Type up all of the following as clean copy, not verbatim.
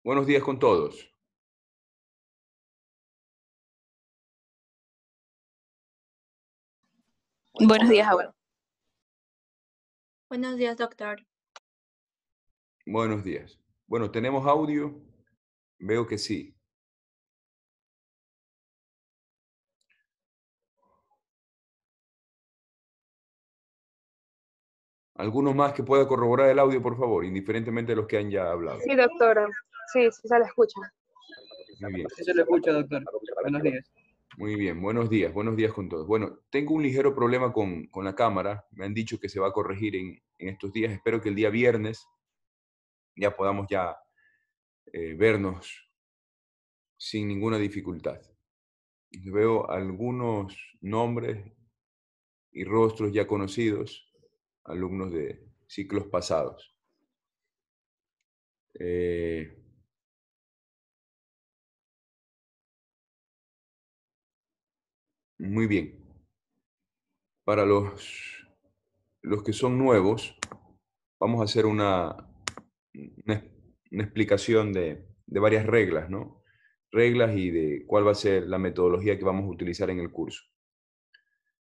Buenos días con todos. Buenos días, abuelo. Buenos días, doctor. Buenos días. Bueno, ¿tenemos audio? Veo que sí. ¿Alguno más que pueda corroborar el audio, por favor, indiferentemente de los que han ya hablado? Sí, doctora. Sí, se la escucha. Muy bien. Sí se lo escucha, doctor. Buenos días. Muy bien, buenos días con todos. Bueno, tengo un ligero problema con la cámara. Me han dicho que se va a corregir en estos días. Espero que el día viernes ya podamos vernos sin ninguna dificultad. Veo algunos nombres y rostros ya conocidos, alumnos de ciclos pasados. Muy bien. Para los que son nuevos, vamos a hacer una explicación de varias reglas, ¿no? Reglas y de cuál va a ser la metodología que vamos a utilizar en el curso.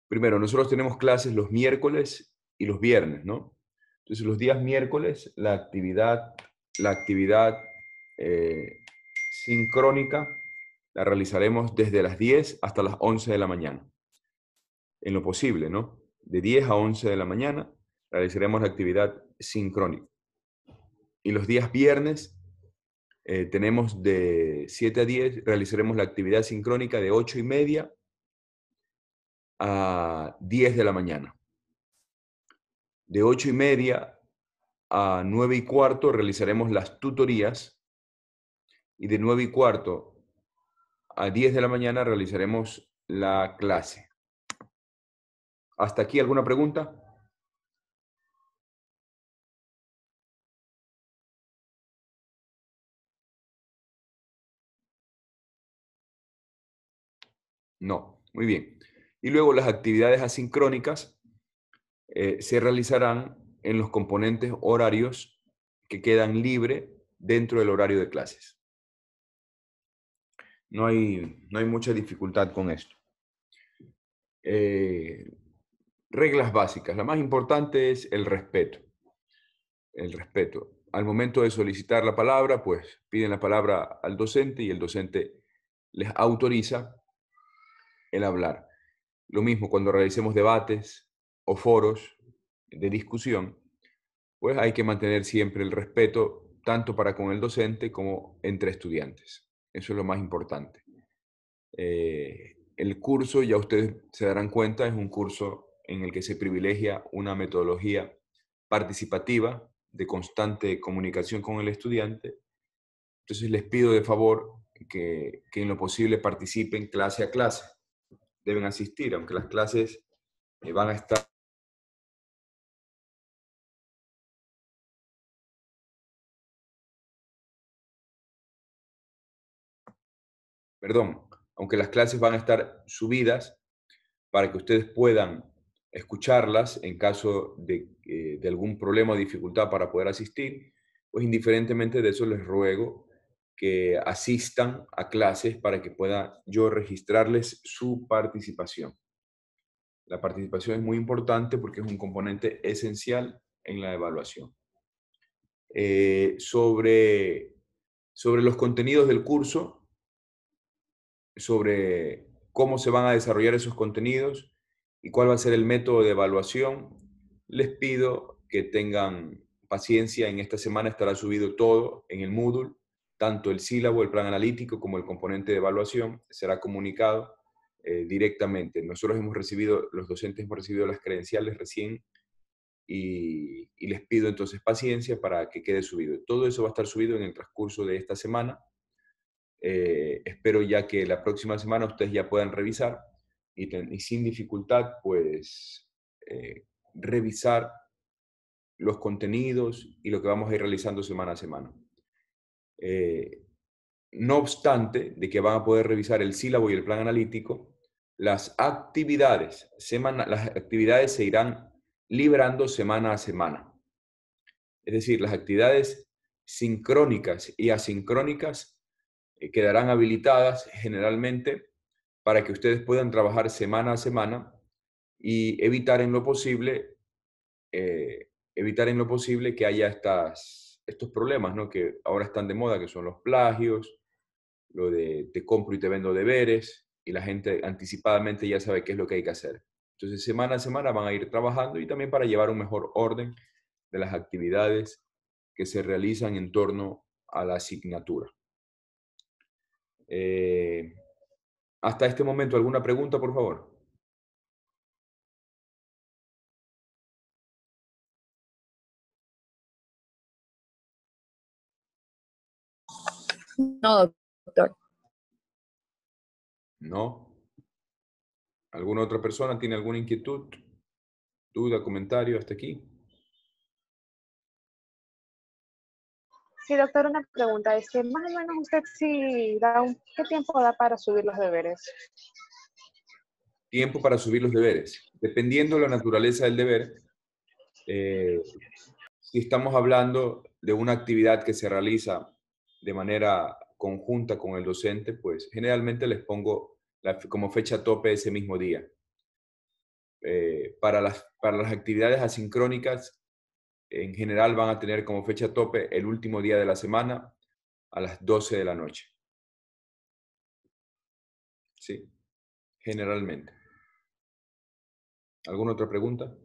Primero, nosotros tenemos clases los miércoles y los viernes, ¿no? Entonces, los días miércoles, la actividad sincrónica la realizaremos desde las 10 hasta las 11 de la mañana. En lo posible, ¿no? De 10 a 11 de la mañana realizaremos la actividad sincrónica. Y los días viernes tenemos de 7 a 10, realizaremos la actividad sincrónica de 8:30 a 10 de la mañana. De 8:30 a 9:15 realizaremos las tutorías y de 9:15 a 10 de la mañana realizaremos la clase. ¿Hasta aquí alguna pregunta? No, muy bien. Y luego las actividades asincrónicas se realizarán en los componentes horarios que quedan libres dentro del horario de clases. No hay mucha dificultad con esto. Reglas básicas. La más importante es el respeto. El respeto. Al momento de solicitar la palabra, pues piden la palabra al docente y el docente les autoriza el hablar. Lo mismo cuando realicemos debates o foros de discusión, pues hay que mantener siempre el respeto tanto para con el docente como entre estudiantes. Eso es lo más importante. El curso, ya ustedes se darán cuenta, es un curso en el que se privilegia una metodología participativa de constante comunicación con el estudiante. Entonces les pido de favor que en lo posible participen clase a clase. Deben asistir, aunque las clases van a estar... Perdón, aunque las clases van a estar subidas para que ustedes puedan escucharlas en caso de algún problema o dificultad para poder asistir, pues indiferentemente de eso les ruego que asistan a clases para que pueda yo registrarles su participación. La participación es muy importante porque es un componente esencial en la evaluación. Sobre los contenidos del curso, sobre cómo se van a desarrollar esos contenidos y cuál va a ser el método de evaluación, les pido que tengan paciencia. En esta semana estará subido todo en el Moodle, tanto el sílabo, el plan analítico, como el componente de evaluación, será comunicado directamente. Nosotros los docentes hemos recibido las credenciales recién y les pido entonces paciencia para que quede subido. Todo eso va a estar subido en el transcurso de esta semana. Espero ya que la próxima semana ustedes ya puedan revisar y sin dificultad, pues, revisar los contenidos y lo que vamos a ir realizando semana a semana. No obstante de que van a poder revisar el sílabo y el plan analítico, las actividades se irán liberando semana a semana. Es decir, las actividades sincrónicas y asincrónicas quedarán habilitadas generalmente para que ustedes puedan trabajar semana a semana y evitar en lo posible que haya estos problemas, ¿no? Que ahora están de moda, que son los plagios, lo de te compro y te vendo deberes, y la gente anticipadamente ya sabe qué es lo que hay que hacer. Entonces, semana a semana van a ir trabajando y también para llevar un mejor orden de las actividades que se realizan en torno a la asignatura. Hasta este momento, ¿alguna pregunta, por favor? No, doctor. ¿No? ¿Alguna otra persona tiene alguna inquietud, duda, comentario hasta aquí? Sí, doctor, una pregunta. Más o menos usted sí ¿qué tiempo da para subir los deberes? Tiempo para subir los deberes. Dependiendo de la naturaleza del deber, si estamos hablando de una actividad que se realiza de manera conjunta con el docente, pues generalmente les pongo como fecha tope ese mismo día. Para las actividades asincrónicas, en general van a tener como fecha tope el último día de la semana a las 12 de la noche. Sí, generalmente. ¿Alguna otra pregunta?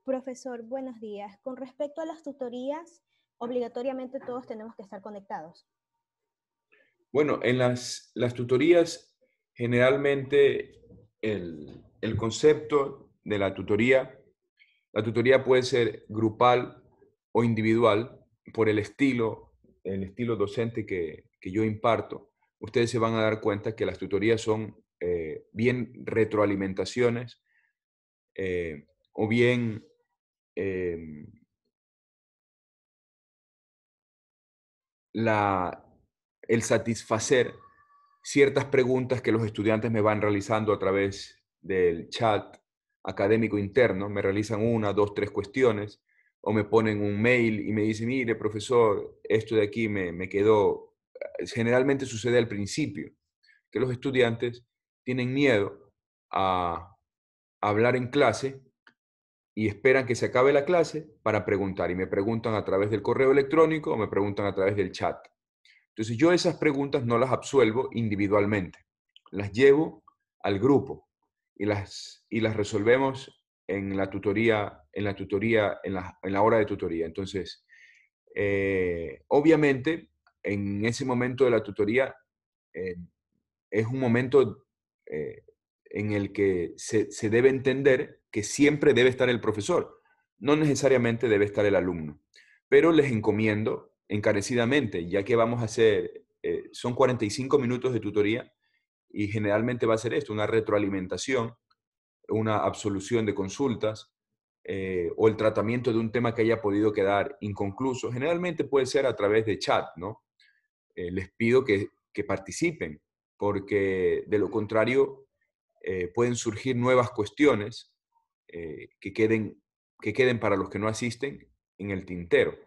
Profesor, buenos días. Con respecto a las tutorías, obligatoriamente todos tenemos que estar conectados. Bueno, en las tutorías, generalmente el concepto de la tutoría puede ser grupal o individual por el estilo docente que yo imparto. Ustedes se van a dar cuenta que las tutorías son bien retroalimentaciones o bien eh, el satisfacer ciertas preguntas que los estudiantes me van realizando a través del chat académico interno. Me realizan una, dos, tres cuestiones o me ponen un mail y me dicen, mire, profesor, esto de aquí me quedó. Generalmente sucede al principio, que los estudiantes tienen miedo a hablar en clase y esperan que se acabe la clase para preguntar. Y me preguntan a través del correo electrónico o me preguntan a través del chat. Entonces yo esas preguntas no las absuelvo individualmente, las llevo al grupo y las resolvemos en la tutoría, en la hora de tutoría. Entonces, obviamente, en ese momento de la tutoría eh, es un momento eh, en el que se debe entender que siempre debe estar el profesor, no necesariamente debe estar el alumno, pero les encomiendo encarecidamente, ya que vamos a hacer, son 45 minutos de tutoría y generalmente va a ser esto, una retroalimentación, una absolución de consultas o el tratamiento de un tema que haya podido quedar inconcluso. Generalmente puede ser a través de chat, ¿no? Les pido que participen, porque de lo contrario pueden surgir nuevas cuestiones que queden para los que no asisten en el tintero.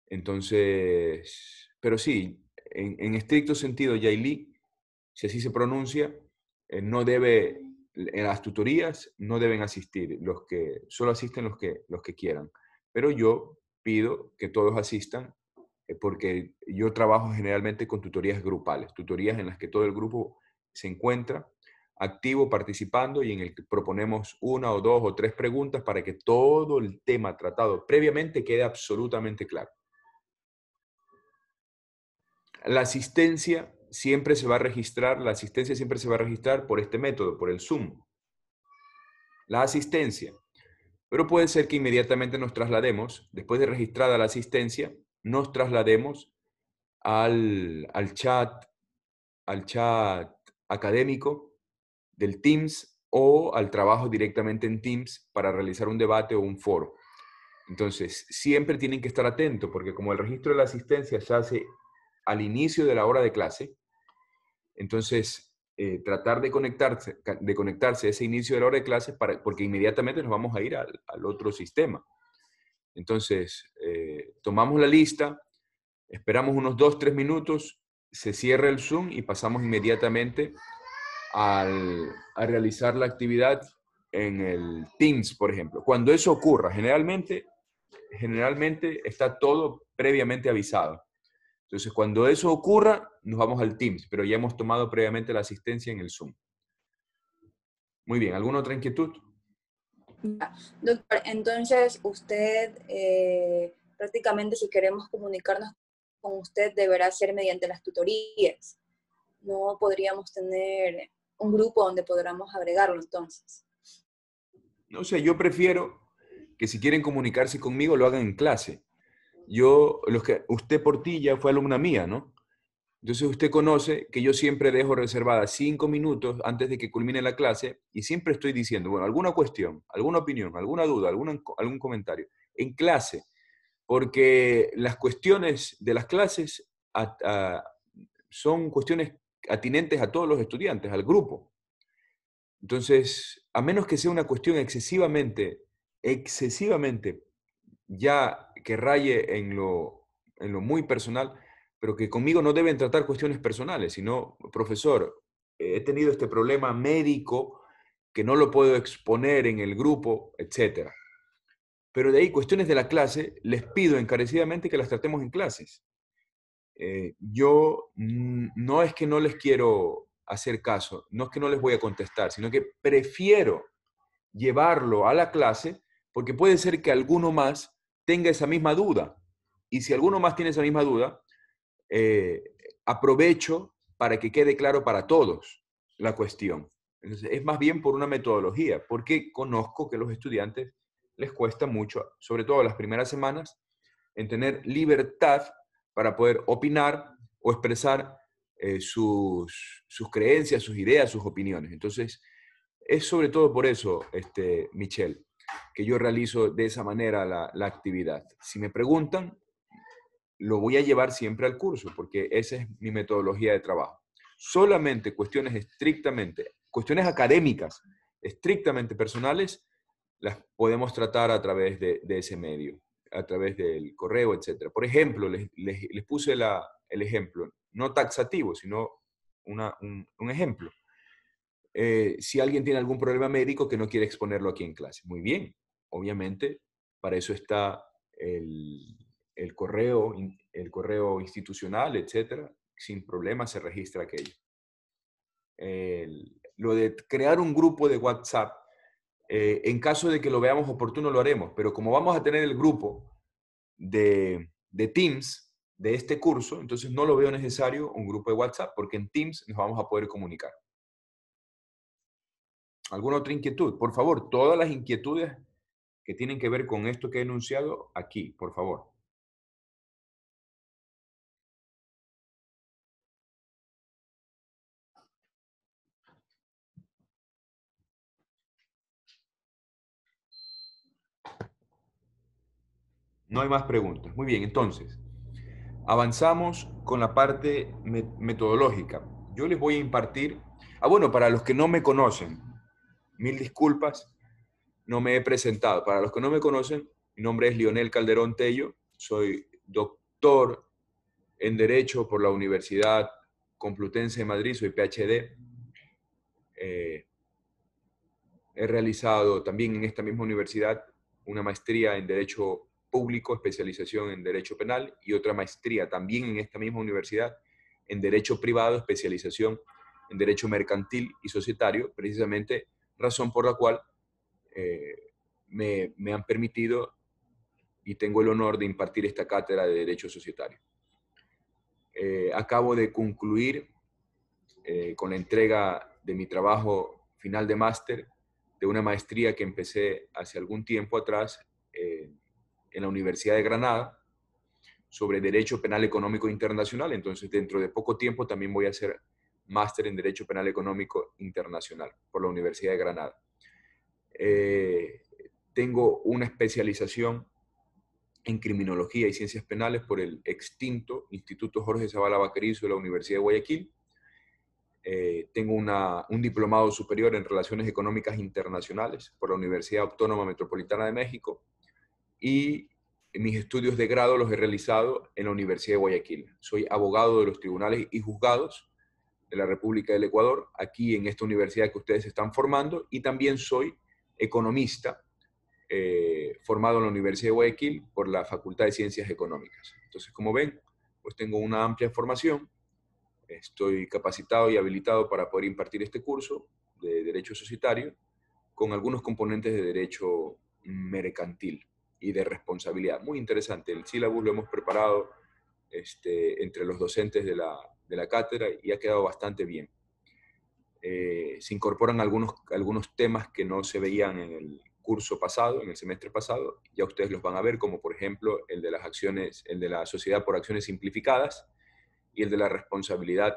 Entonces, pero sí, en estricto sentido, Yailí, si así se pronuncia, no debe, en las tutorías no deben asistir, solo asisten los que quieran. Pero yo pido que todos asistan porque yo trabajo generalmente con tutorías grupales, tutorías en las que todo el grupo se encuentra activo participando y en el que proponemos una o dos o tres preguntas para que todo el tema tratado previamente quede absolutamente claro. La asistencia siempre se va a registrar, la asistencia siempre se va a registrar por este método, por el Zoom. La asistencia. Pero puede ser que inmediatamente nos traslademos, después de registrada la asistencia, nos traslademos al chat académico del Teams o al trabajo directamente en Teams para realizar un debate o un foro. Entonces, siempre tienen que estar atentos porque como el registro de la asistencia se hace al inicio de la hora de clase, entonces tratar de conectarse a ese inicio de la hora de clase porque inmediatamente nos vamos a ir al otro sistema. Entonces, tomamos la lista, esperamos unos 2-3 minutos, se cierra el Zoom y pasamos inmediatamente a realizar la actividad en el Teams, por ejemplo. Cuando eso ocurra, generalmente está todo previamente avisado. Entonces, cuando eso ocurra, nos vamos al Teams, pero ya hemos tomado previamente la asistencia en el Zoom. Muy bien, ¿alguna otra inquietud? Ya. Doctor, entonces usted prácticamente si queremos comunicarnos con usted deberá ser mediante las tutorías. No podríamos tener un grupo donde podamos agregarlo entonces. No sé, yo prefiero que si quieren comunicarse conmigo lo hagan en clase. Usted Portilla fue alumna mía, ¿no? Entonces usted conoce que yo siempre dejo reservadas 5 minutos antes de que culmine la clase y siempre estoy diciendo, bueno, alguna cuestión, alguna opinión, alguna duda, algún comentario en clase, porque las cuestiones de las clases son cuestiones atinentes a todos los estudiantes, al grupo. Entonces, a menos que sea una cuestión excesivamente ya que raye en lo muy personal, pero que conmigo no deben tratar cuestiones personales, sino, profesor, he tenido este problema médico que no lo puedo exponer en el grupo, etc. Pero de ahí, cuestiones de la clase, les pido encarecidamente que las tratemos en clases. Yo no es que no les quiero hacer caso, no es que no les voy a contestar, sino que prefiero llevarlo a la clase porque puede ser que alguno más tenga esa misma duda. Y si alguno más tiene esa misma duda, aprovecho para que quede claro para todos la cuestión. Entonces, es más bien por una metodología, porque conozco que a los estudiantes les cuesta mucho, sobre todo las primeras semanas, en tener libertad para poder opinar o expresar sus creencias, sus ideas, sus opiniones. Entonces, es sobre todo por eso, Michelle, que yo realizo de esa manera la actividad. Si me preguntan, lo voy a llevar siempre al curso, porque esa es mi metodología de trabajo. Solamente cuestiones académicas, estrictamente personales, las podemos tratar a través de ese medio, a través del correo, etc. Por ejemplo, les puse el ejemplo, no taxativo, sino un ejemplo. Si alguien tiene algún problema médico que no quiere exponerlo aquí en clase. Muy bien, obviamente, para eso está el correo institucional, etcétera. Sin problema se registra aquello. Lo de crear un grupo de WhatsApp, en caso de que lo veamos oportuno lo haremos, pero como vamos a tener el grupo de Teams de este curso, entonces no lo veo necesario un grupo de WhatsApp, porque en Teams nos vamos a poder comunicar. ¿Alguna otra inquietud? Por favor, todas las inquietudes que tienen que ver con esto que he enunciado aquí, por favor. No hay más preguntas. Muy bien, entonces, avanzamos con la parte metodológica. Yo les voy a impartir... bueno, para los que no me conocen, mil disculpas, no me he presentado. Para los que no me conocen, mi nombre es Lionel Calderón Tello, soy doctor en Derecho por la Universidad Complutense de Madrid, soy PhD. He realizado también en esta misma universidad una maestría en Derecho Público, especialización en Derecho Penal, y otra maestría también en esta misma universidad en Derecho Privado, especialización en Derecho Mercantil y Societario, precisamente razón por la cual me han permitido y tengo el honor de impartir esta cátedra de Derecho Societario. Acabo de concluir con la entrega de mi trabajo final de máster de una maestría que empecé hace algún tiempo atrás en la Universidad de Granada sobre Derecho Penal Económico Internacional. Entonces, dentro de poco tiempo también voy a hacer máster en Derecho Penal Económico Internacional por la Universidad de Granada. Tengo una especialización en Criminología y Ciencias Penales por el extinto Instituto Jorge Zavala Vaquerizo de la Universidad de Guayaquil. Tengo un diplomado superior en Relaciones Económicas Internacionales por la Universidad Autónoma Metropolitana de México y mis estudios de grado los he realizado en la Universidad de Guayaquil. Soy abogado de los tribunales y juzgados de la República del Ecuador, aquí en esta universidad que ustedes están formando, y también soy economista formado en la Universidad de Guayaquil por la Facultad de Ciencias Económicas. Entonces, como ven, pues tengo una amplia formación. Estoy capacitado y habilitado para poder impartir este curso de Derecho Societario con algunos componentes de Derecho Mercantil y de Responsabilidad. Muy interesante. El sílabus lo hemos preparado entre los docentes de la cátedra y ha quedado bastante bien. Se incorporan algunos temas que no se veían en el curso pasado, en el semestre pasado. Ya ustedes los van a ver, como por ejemplo el de las acciones, el de la sociedad por acciones simplificadas, y el de la responsabilidad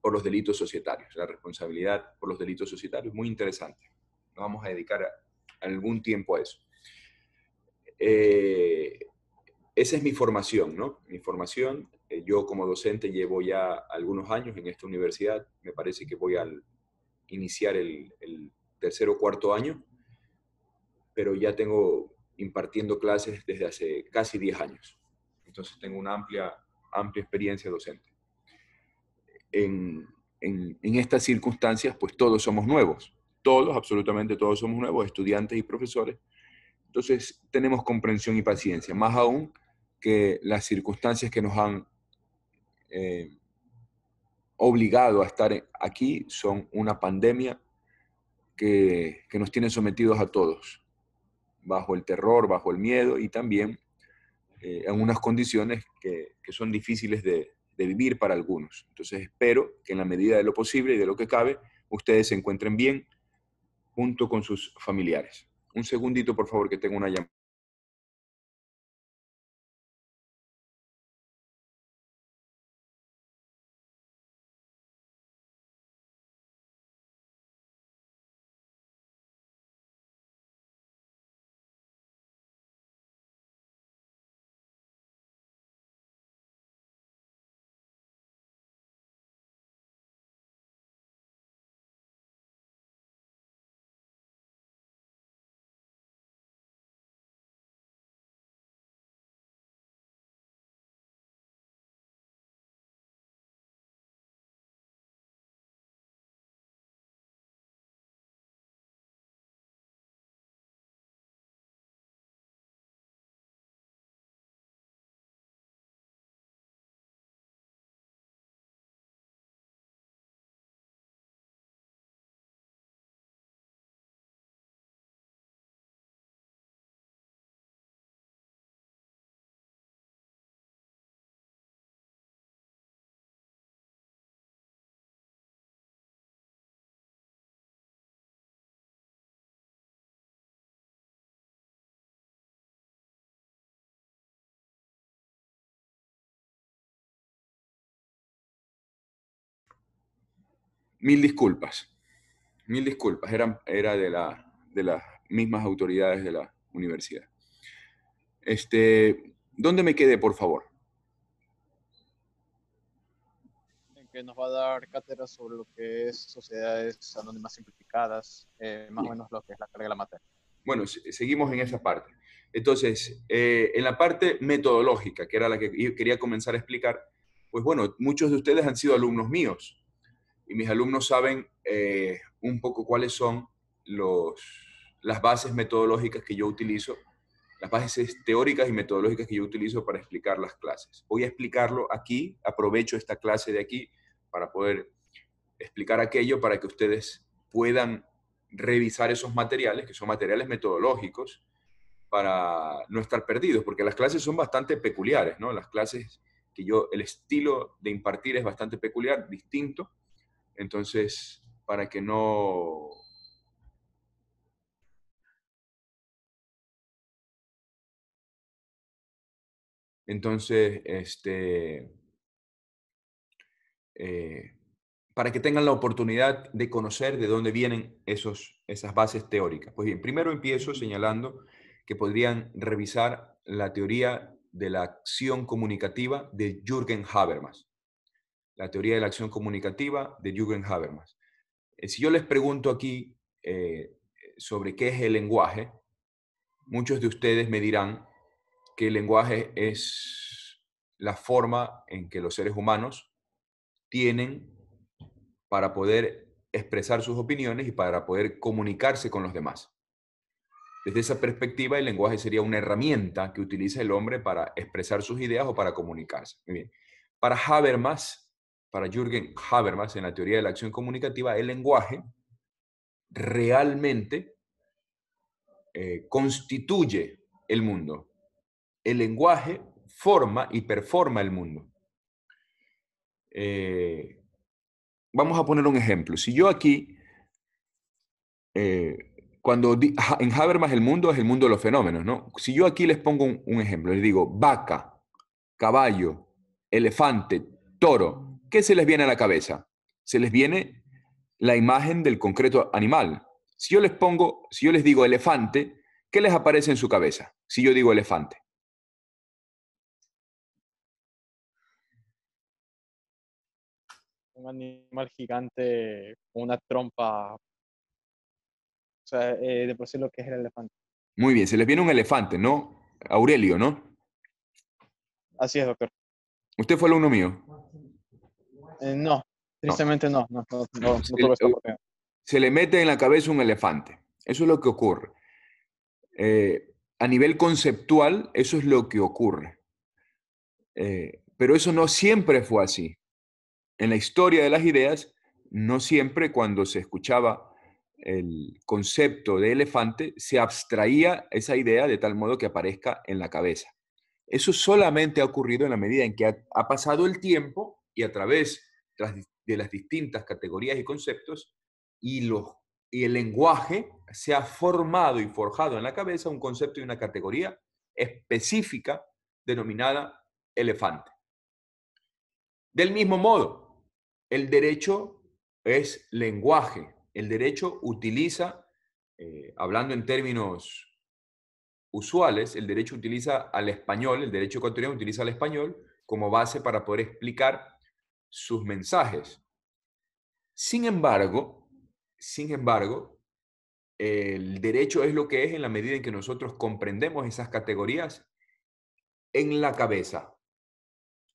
por los delitos societarios. La responsabilidad por los delitos societarios, muy interesante. Nos vamos a dedicar algún tiempo a eso. Esa es mi formación, ¿no? Mi formación, yo como docente llevo ya algunos años en esta universidad, me parece que voy a iniciar el tercer o cuarto año, pero ya tengo impartiendo clases desde hace casi 10 años. Entonces tengo una amplia experiencia docente. En estas circunstancias, pues todos somos nuevos. Todos, absolutamente todos somos nuevos, estudiantes y profesores. Entonces tenemos comprensión y paciencia, más aún que las circunstancias que nos han obligado a estar aquí son una pandemia que nos tiene sometidos a todos, bajo el terror, bajo el miedo y también en unas condiciones que son difíciles de vivir para algunos. Entonces espero que en la medida de lo posible y de lo que cabe, ustedes se encuentren bien junto con sus familiares. Un segundito, por favor, que tengo una llamada. Mil disculpas. Mil disculpas, era de las mismas autoridades de la universidad. ¿Dónde me quedé, por favor? En que nos va a dar cátedra sobre lo que es sociedades anónimas simplificadas, más o menos lo que es la carga de la materia. Bueno, seguimos en esa parte. Entonces, en la parte metodológica, que era la que quería comenzar a explicar, pues bueno, muchos de ustedes han sido alumnos míos y mis alumnos saben un poco cuáles son las bases metodológicas que yo utilizo, las bases teóricas y metodológicas que yo utilizo para explicar las clases. Voy a explicarlo aquí, aprovecho esta clase de aquí para poder explicar aquello para que ustedes puedan revisar esos materiales, que son materiales metodológicos, para no estar perdidos, porque las clases son bastante peculiares, ¿no? Las clases el estilo de impartir es bastante peculiar, distinto, entonces, para que no... Entonces, para que tengan la oportunidad de conocer de dónde vienen esas bases teóricas. Pues bien, primero empiezo señalando que podrían revisar la teoría de la acción comunicativa de Jürgen Habermas. la teoría de la acción comunicativa de Jürgen Habermas. Si yo les pregunto aquí sobre qué es el lenguaje, muchos de ustedes me dirán que el lenguaje es la forma en que los seres humanos tienen para poder expresar sus opiniones y para poder comunicarse con los demás. Desde esa perspectiva, el lenguaje sería una herramienta que utiliza el hombre para expresar sus ideas o para comunicarse. Muy bien. Para Habermas, para Jürgen Habermas, en la teoría de la acción comunicativa, el lenguaje realmente constituye el mundo. El lenguaje forma y performa el mundo. Vamos a poner un ejemplo. Si yo aquí, en Habermas el mundo es el mundo de los fenómenos, ¿no? Si yo aquí les pongo un ejemplo, les digo vaca, caballo, elefante, toro, ¿qué se les viene a la cabeza? Se les viene la imagen del concreto animal. Si yo les digo elefante, ¿qué les aparece en su cabeza? Si yo digo elefante. Un animal gigante con una trompa, o sea, de por sí lo que es el elefante. Muy bien, se les viene un elefante, ¿no? Aurelio, ¿no? Así es, doctor. ¿Usted fue alumno mío? No, No. tristemente no tuve esta oportunidad. Se le mete en la cabeza un elefante. Eso es lo que ocurre. A nivel conceptual, eso es lo que ocurre. Pero eso no siempre fue así. En la historia de las ideas, no siempre cuando se escuchaba el concepto de elefante, se abstraía esa idea de tal modo que aparezca en la cabeza. Eso solamente ha ocurrido en la medida en que ha pasado el tiempo y a través de las distintas categorías y conceptos y el lenguaje se ha formado y forjado en la cabeza un concepto y una categoría específica denominada elefante. Del mismo modo, el derecho es lenguaje. El derecho utiliza, hablando en términos usuales, el derecho utiliza al español, el derecho ecuatoriano utiliza al español como base para poder explicar sus mensajes. Sin embargo, el derecho es lo que es en la medida en que nosotros comprendemos esas categorías en la cabeza.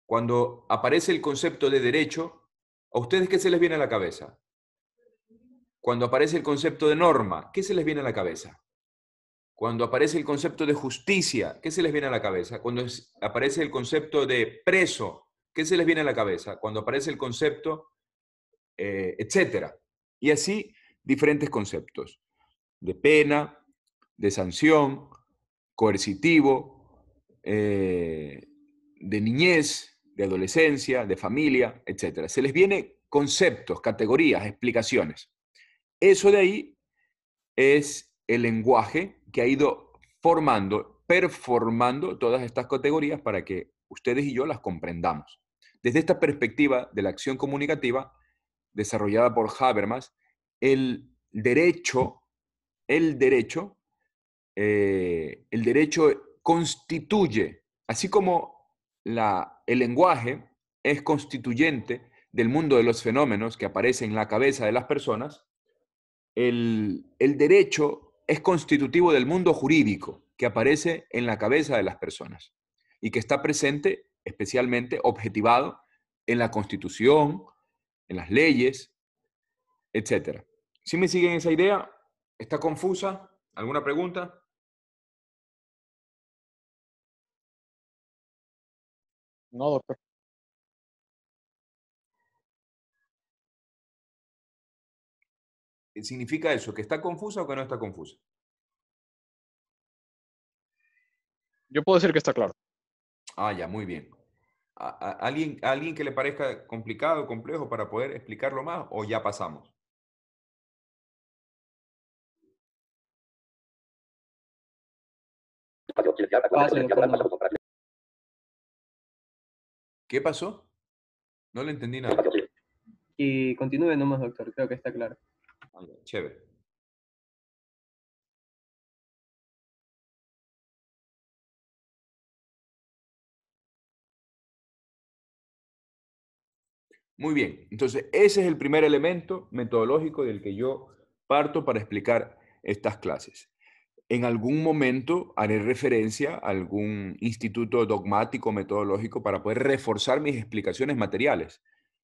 Cuando aparece el concepto de derecho, ¿a ustedes qué se les viene a la cabeza? Cuando aparece el concepto de norma, ¿qué se les viene a la cabeza? Cuando aparece el concepto de justicia, ¿qué se les viene a la cabeza? Cuando aparece el concepto de preso, ¿qué se les viene a la cabeza? Cuando aparece el concepto, etcétera. Y así diferentes conceptos de pena, de sanción, coercitivo, de niñez, de adolescencia, de familia, etcétera. Se les viene conceptos, categorías, explicaciones. Eso de ahí es el lenguaje que ha ido formando, performando todas estas categorías para que ustedes y yo las comprendamos. Desde esta perspectiva de la acción comunicativa, desarrollada por Habermas, el derecho, el derecho, el derecho constituye, así como el lenguaje es constituyente del mundo de los fenómenos que aparecen en la cabeza de las personas, el derecho es constitutivo del mundo jurídico que aparece en la cabeza de las personas y que está presente especialmente objetivado en la Constitución, en las leyes, etc. ¿Sí me siguen esa idea? ¿Está confusa? ¿Alguna pregunta? No, doctor. ¿Significa eso? ¿Que está confusa o que no está confusa? Yo puedo decir que está claro. Ah, ya, muy bien. ¿Alguien que le parezca complicado, complejo para poder explicarlo más o ya pasamos? ¿Qué pasó? No le entendí nada. Y continúe nomás, doctor, creo que está claro. Ah, ya, chévere. Muy bien, entonces ese es el primer elemento metodológico del que yo parto para explicar estas clases. En algún momento haré referencia a algún instituto dogmático metodológico para poder reforzar mis explicaciones materiales.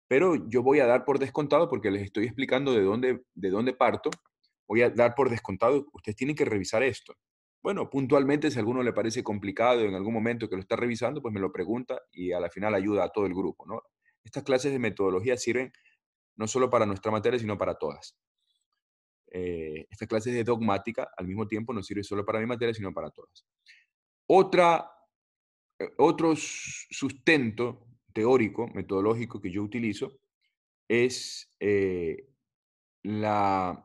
Pero yo voy a dar por descontado, porque les estoy explicando de dónde parto, voy a dar por descontado, ustedes tienen que revisar esto. Bueno, puntualmente, si a alguno le parece complicado en algún momento que lo está revisando, pues me lo pregunta y a la final ayuda a todo el grupo, ¿no? Estas clases de metodología sirven no solo para nuestra materia, sino para todas. Estas clases de dogmática, al mismo tiempo, no sirven solo para mi materia, sino para todas. Otro sustento teórico, metodológico que yo utilizo es la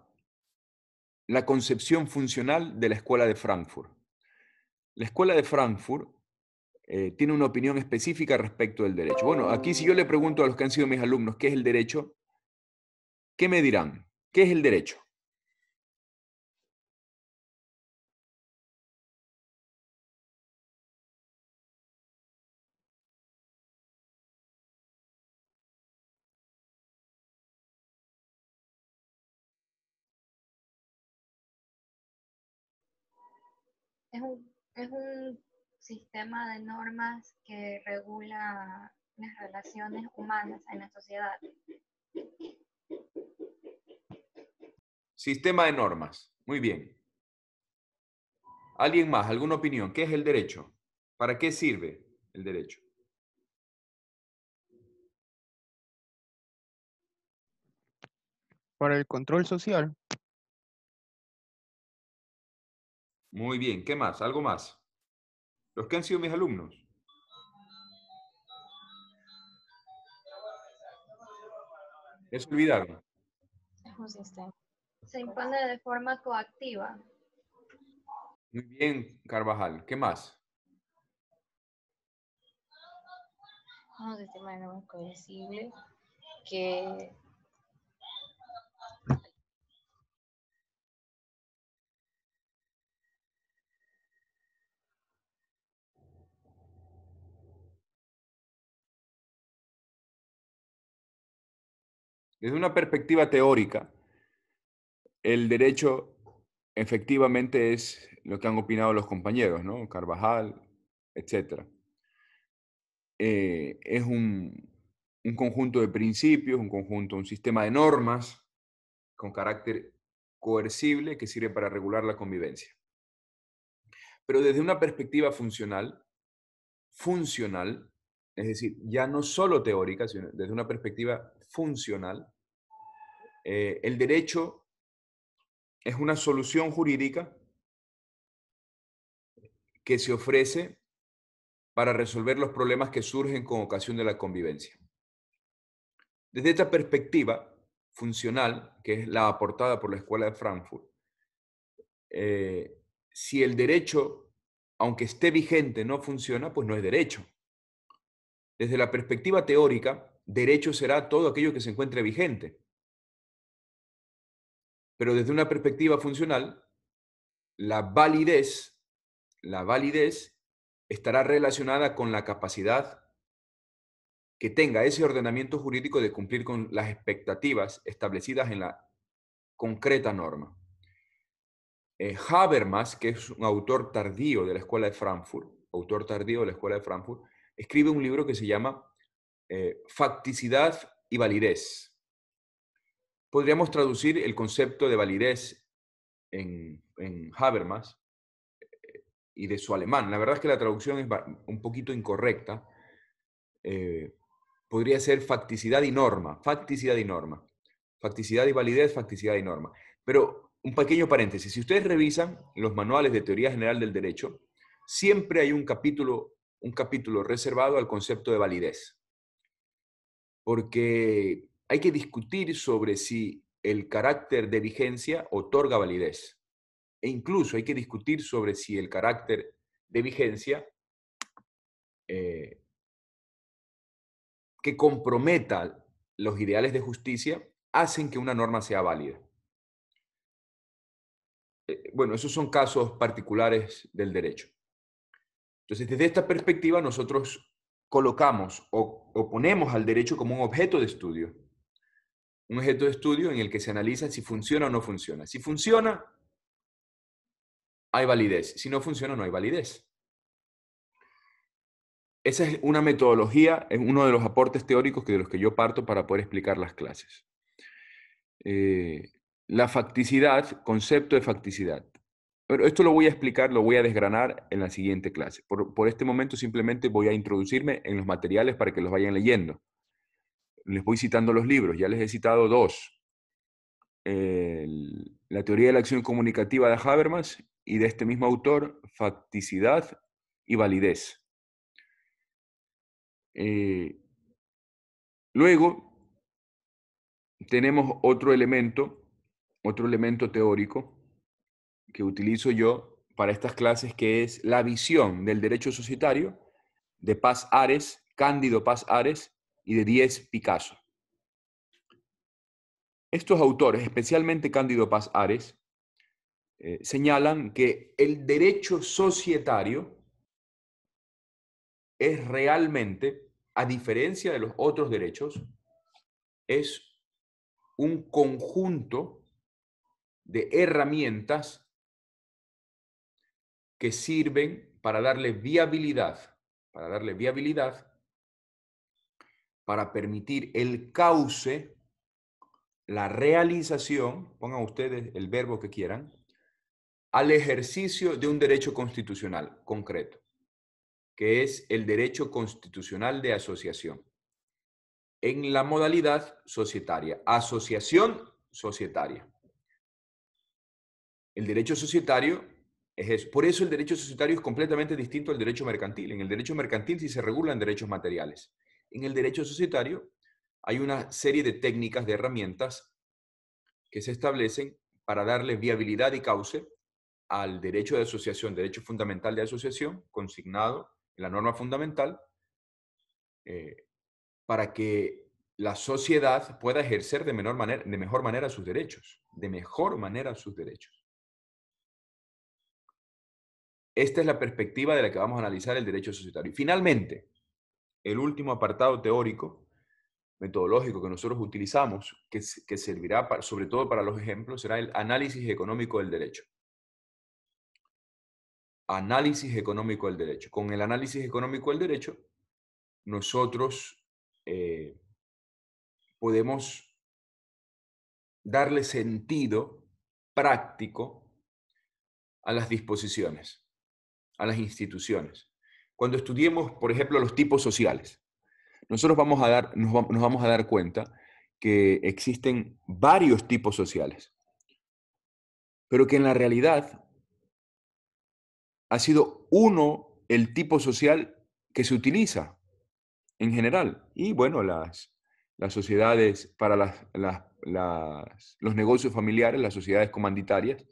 concepción funcional de la Escuela de Frankfurt. La Escuela de Frankfurt tiene una opinión específica respecto del derecho. Bueno, aquí si yo le pregunto a los que han sido mis alumnos qué es el derecho, ¿qué me dirán? ¿Qué es el derecho? Es un sistema de normas que regula las relaciones humanas en la sociedad. Sistema de normas. Muy bien. ¿Alguien más? ¿Alguna opinión? ¿Qué es el derecho? ¿Para qué sirve el derecho? Para el control social. Muy bien. ¿Qué más? ¿Algo más? Los que han sido mis alumnos. ¿Les olvidaron? Es un sistema. Se impone de forma coactiva. Muy bien, Carvajal. ¿Qué más? Es un sistema de normas coercible que Desde una perspectiva teórica, el derecho efectivamente es lo que han opinado los compañeros, ¿no? Carvajal, etc. Es un conjunto de principios, un sistema de normas con carácter coercible que sirve para regular la convivencia. Pero desde una perspectiva funcional, es decir, ya no solo teórica, sino desde una perspectiva funcional, el derecho es una solución jurídica que se ofrece para resolver los problemas que surgen con ocasión de la convivencia. Desde esta perspectiva funcional, que es la aportada por la Escuela de Frankfurt, si el derecho, aunque esté vigente, no funciona, pues no es derecho. Desde la perspectiva teórica, derecho será todo aquello que se encuentre vigente. Pero desde una perspectiva funcional, la validez estará relacionada con la capacidad que tenga ese ordenamiento jurídico de cumplir con las expectativas establecidas en la concreta norma. Habermas, que es un autor tardío de la Escuela de Frankfurt, escribe un libro que se llama Facticidad y validez. Podríamos traducir el concepto de validez en Habermas y de su alemán. La verdad es que la traducción es un poquito incorrecta. Podría ser facticidad y norma, facticidad y norma. Facticidad y validez, facticidad y norma. Pero un pequeño paréntesis, si ustedes revisan los manuales de teoría general del derecho, siempre hay un capítulo reservado al concepto de validez. Porque hay que discutir sobre si el carácter de vigencia otorga validez. E incluso hay que discutir sobre si el carácter de vigencia que comprometa los ideales de justicia hacen que una norma sea válida. Bueno, esos son casos particulares del derecho. Entonces, desde esta perspectiva, nosotros colocamos o ponemos al derecho como un objeto de estudio. Un objeto de estudio en el que se analiza si funciona o no funciona. Si funciona, hay validez. Si no funciona, no hay validez. Esa es una metodología, es uno de los aportes teóricos de los que yo parto para poder explicar las clases. La facticidad, concepto de facticidad. Pero esto lo voy a explicar, lo voy a desgranar en la siguiente clase. Por este momento simplemente voy a introducirme en los materiales para que los vayan leyendo. Les voy citando los libros, ya les he citado dos. La teoría de la acción comunicativa de Habermas y de este mismo autor, facticidad y validez. Luego tenemos otro elemento teórico que utilizo yo para estas clases, que es la visión del derecho societario de Paz Ares, Cándido Paz Ares y de Díez Picasso. Estos autores, especialmente Cándido Paz Ares, señalan que el derecho societario es realmente, a diferencia de los otros derechos, es un conjunto de herramientas que sirven para darle viabilidad, para permitir el cauce, la realización, pongan ustedes el verbo que quieran, al ejercicio de un derecho constitucional concreto, que es el derecho constitucional de asociación, en la modalidad societaria, asociación societaria. El derecho societario es eso. Por eso el derecho societario es completamente distinto al derecho mercantil. En el derecho mercantil sí se regulan derechos materiales. En el derecho societario hay una serie de técnicas, de herramientas que se establecen para darle viabilidad y cauce al derecho de asociación, derecho fundamental de asociación, consignado en la norma fundamental, para que la sociedad pueda ejercer de mejor manera sus derechos, Esta es la perspectiva de la que vamos a analizar el derecho societario. Y finalmente, el último apartado teórico, metodológico que nosotros utilizamos, que servirá sobre todo para los ejemplos, será el análisis económico del derecho. Análisis económico del derecho. Con el análisis económico del derecho, nosotros podemos darle sentido práctico a las disposiciones, a las instituciones. Cuando estudiemos, por ejemplo, los tipos sociales, nosotros nos vamos a dar cuenta que existen varios tipos sociales, pero que en la realidad ha sido uno el tipo social que se utiliza en general. Y bueno, las sociedades para los negocios familiares, las sociedades comanditarias,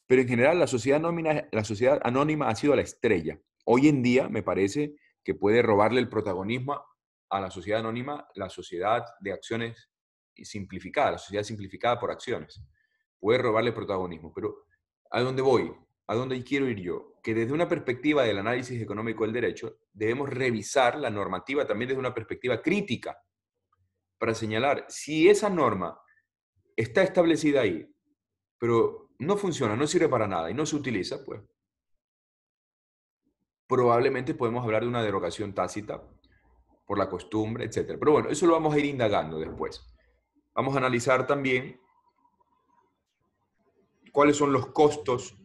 pero en general la sociedad anónima ha sido la estrella. Hoy en día me parece que puede robarle el protagonismo a la sociedad anónima, la sociedad de acciones simplificada, la sociedad simplificada por acciones. Puede robarle protagonismo, pero ¿a dónde voy? ¿A dónde quiero ir yo? Que desde una perspectiva del análisis económico del derecho, debemos revisar la normativa también desde una perspectiva crítica, para señalar si esa norma está establecida ahí, pero no funciona, no sirve para nada y no se utiliza, pues probablemente podemos hablar de una derogación tácita por la costumbre, etc. Pero bueno, eso lo vamos a ir indagando después. Vamos a analizar también cuáles son los costos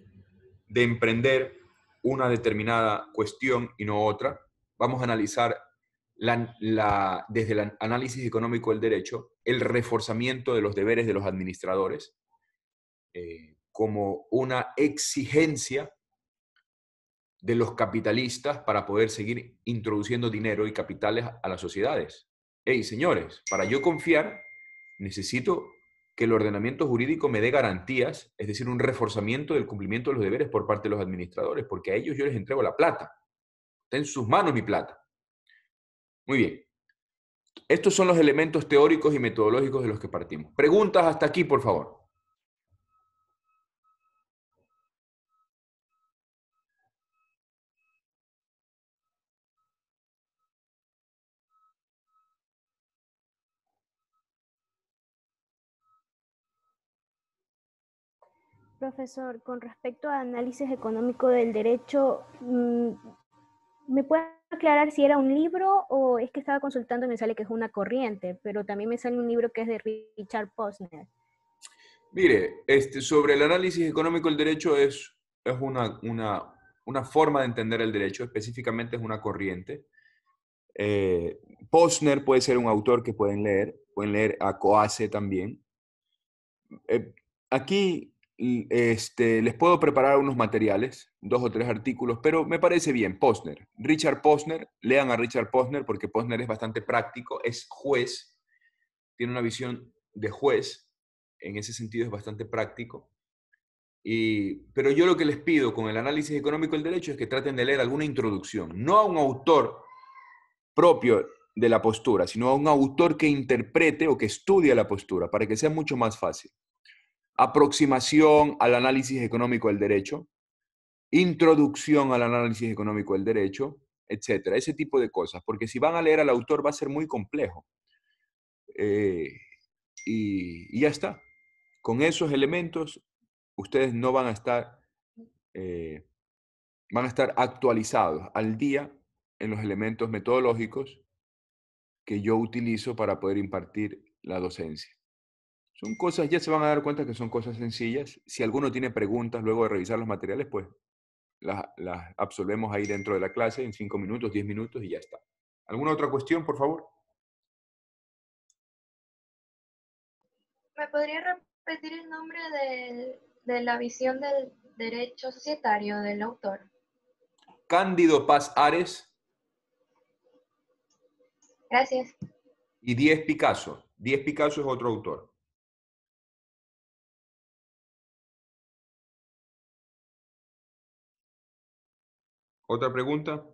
de emprender una determinada cuestión y no otra. Vamos a analizar desde el análisis económico del derecho el reforzamiento de los deberes de los administradores como una exigencia de los capitalistas para poder seguir introduciendo dinero y capitales a las sociedades. Hey, señores, para yo confiar, necesito que el ordenamiento jurídico me dé garantías, es decir, un reforzamiento del cumplimiento de los deberes por parte de los administradores, porque a ellos yo les entrego la plata. Está en sus manos mi plata. Muy bien. Estos son los elementos teóricos y metodológicos de los que partimos. Preguntas hasta aquí, por favor. Profesor, con respecto a análisis económico del derecho, ¿me puede aclarar si era un libro o es que estaba consultando y me sale que es una corriente? Pero también me sale un libro que es de Richard Posner. Mire, sobre el análisis económico del derecho es una forma de entender el derecho, específicamente es una corriente. Posner puede ser un autor que pueden leer a Coase también. Aquí les puedo preparar unos materiales, 2 o 3 artículos, pero me parece bien, Posner. Richard Posner, lean a Richard Posner porque Posner es bastante práctico, es juez, tiene una visión de juez, en ese sentido es bastante práctico. Pero yo lo que les pido con el análisis económico del derecho es que traten de leer alguna introducción, no a un autor propio de la postura, sino a un autor que interprete o que estudie la postura, para que sea mucho más fácil. Aproximación al análisis económico del derecho, introducción al análisis económico del derecho, etcétera, ese tipo de cosas, porque si van a leer al autor va a ser muy complejo. Y ya está. Con esos elementos, ustedes no van a estar, van a estar actualizados al día en los elementos metodológicos que yo utilizo para poder impartir la docencia. Son cosas, ya se van a dar cuenta que son cosas sencillas. Si alguno tiene preguntas luego de revisar los materiales, pues las absolvemos ahí dentro de la clase en 5 minutos, 10 minutos y ya está. ¿Alguna otra cuestión, por favor? ¿Me podría repetir el nombre de la visión del derecho societario del autor? Cándido Paz Ares Gracias. y Díez Picasso. Díez Picasso es otro autor. ¿Otra pregunta?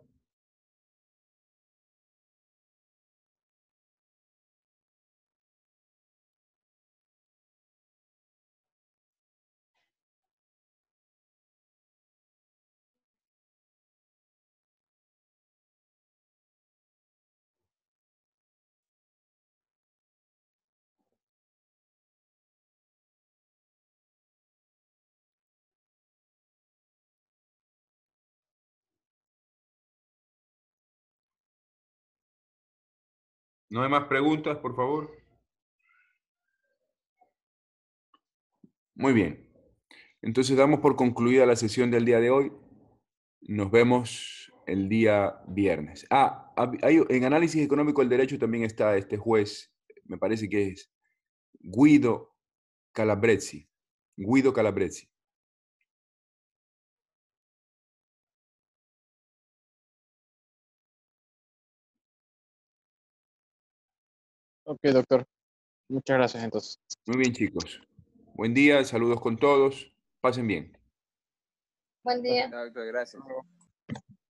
¿No hay más preguntas, por favor? Muy bien. Entonces damos por concluida la sesión del día de hoy. Nos vemos el día viernes. En análisis económico del derecho también está este juez, me parece que es Guido Calabresi. Guido Calabresi. Ok, doctor. Muchas gracias entonces. Muy bien, chicos. Buen día, saludos con todos. Pasen bien. Buen día. Doctor, gracias.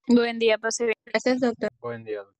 Buen día, pase bien. Gracias, doctor. Buen día, doctor.